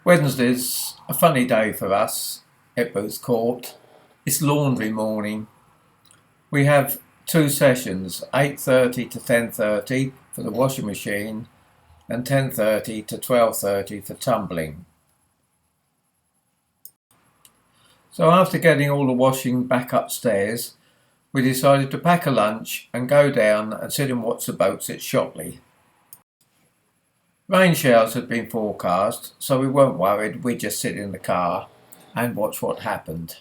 Wednesday's a funny day for us at Booth Court. It's laundry morning. We have two sessions, 8:30 to 10:30 for the washing machine and 10:30 to 12:30 for tumbling. So after getting all the washing back upstairs, we decided to pack a lunch and go down and sit and watch the boats at Shotley. Rain showers had been forecast, so we weren't worried. We'd just sit in the car and watch what happened.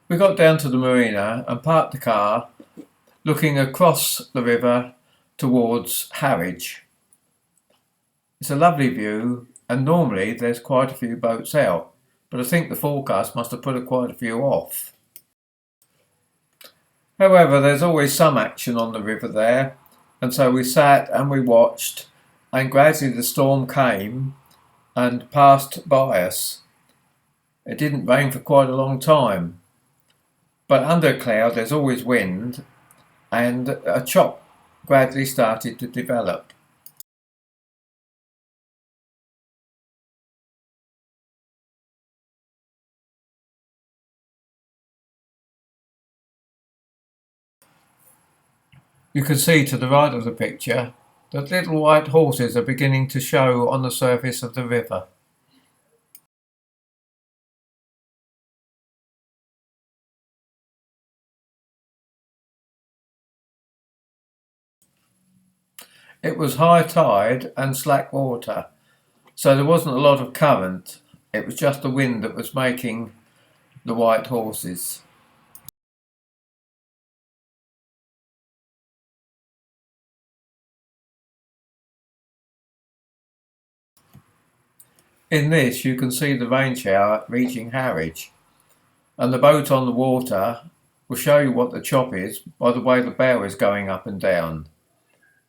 We got down to the Marina and parked the car, looking across the river towards Harwich. It's a lovely view, and normally there's quite a few boats out, but I think the forecast must have put quite a few off. However, there's always some action on the river there, and so we sat and we watched, and gradually the storm came and passed by us. It didn't rain for quite a long time, but under a cloud there's always wind, and a chop gradually started to develop. You can see to the right of the picture that little white horses are beginning to show on the surface of the river. It was high tide and slack water, so there wasn't a lot of current. It was just the wind that was making the white horses. In this you can see the rain shower reaching Harwich, and the boat on the water will show you what the chop is by the way the bow is going up and down.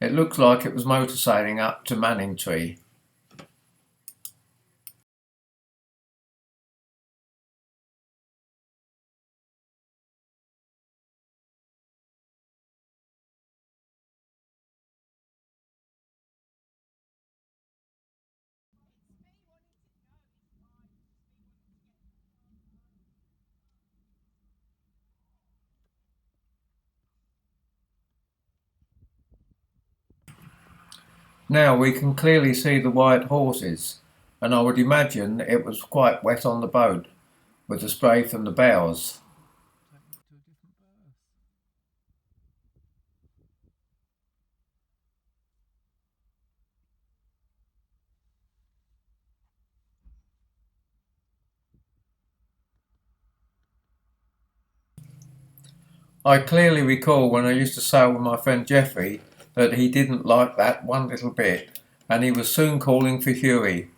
It looks like it was motor sailing up to Manningtree. Now we can clearly see the white horses, and I would imagine it was quite wet on the boat with the spray from the bows. I clearly recall when I used to sail with my friend Geoffrey that he didn't like that one little bit, and he was soon calling for Huey.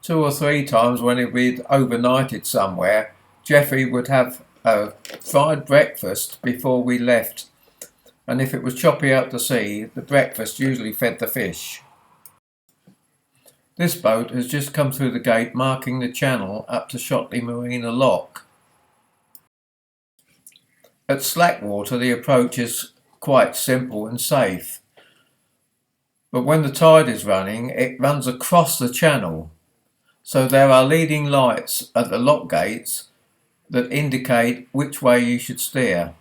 2 or 3 times when we'd overnighted somewhere, Geoffrey would have a fried breakfast before we left, and if it was choppy out to sea, the breakfast usually fed the fish. This boat has just come through the gate marking the channel up to Shotley Marina Lock. At slack water the approach is quite simple and safe, but when the tide is running it runs across the channel, so there are leading lights at the lock gates that indicate which way you should steer.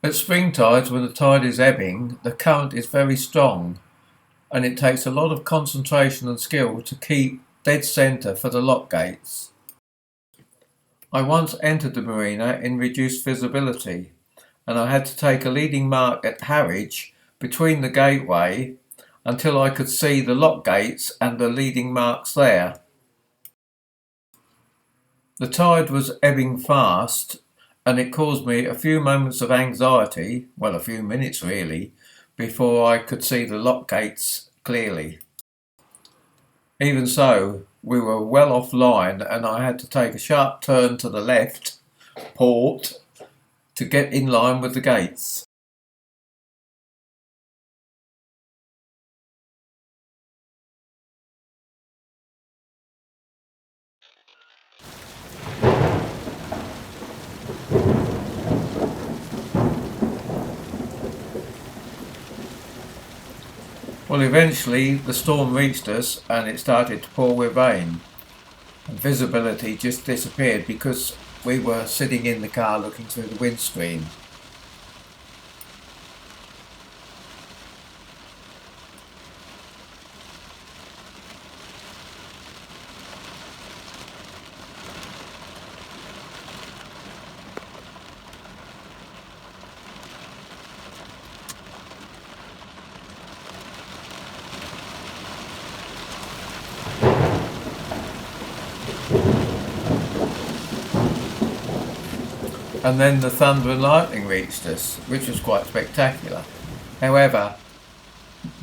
At spring tides, when the tide is ebbing, the current is very strong, and it takes a lot of concentration and skill to keep dead centre for the lock gates. I once entered the marina in reduced visibility, and I had to take a leading mark at Harwich between the gateway until I could see the lock gates and the leading marks there. The tide was ebbing fast, and it caused me a few moments of anxiety, well, a few minutes really, before I could see the lock gates clearly. Even so, we were well offline, and I had to take a sharp turn to the left, port, to get in line with the gates. Well, eventually the storm reached us and it started to pour with rain. And visibility just disappeared because we were sitting in the car looking through the windscreen. And then the thunder and lightning reached us, which was quite spectacular. However,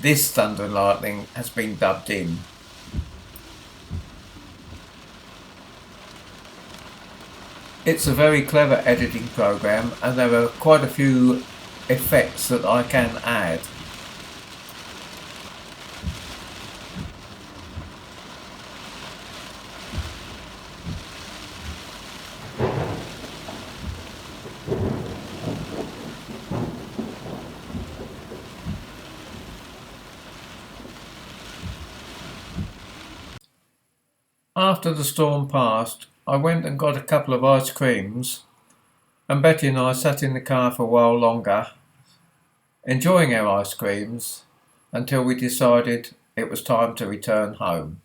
this thunder and lightning has been dubbed in. It's a very clever editing program and there are quite a few effects that I can add. After the storm passed, I went and got a couple of ice creams, and Betty and I sat in the car for a while longer, enjoying our ice creams, until we decided it was time to return home.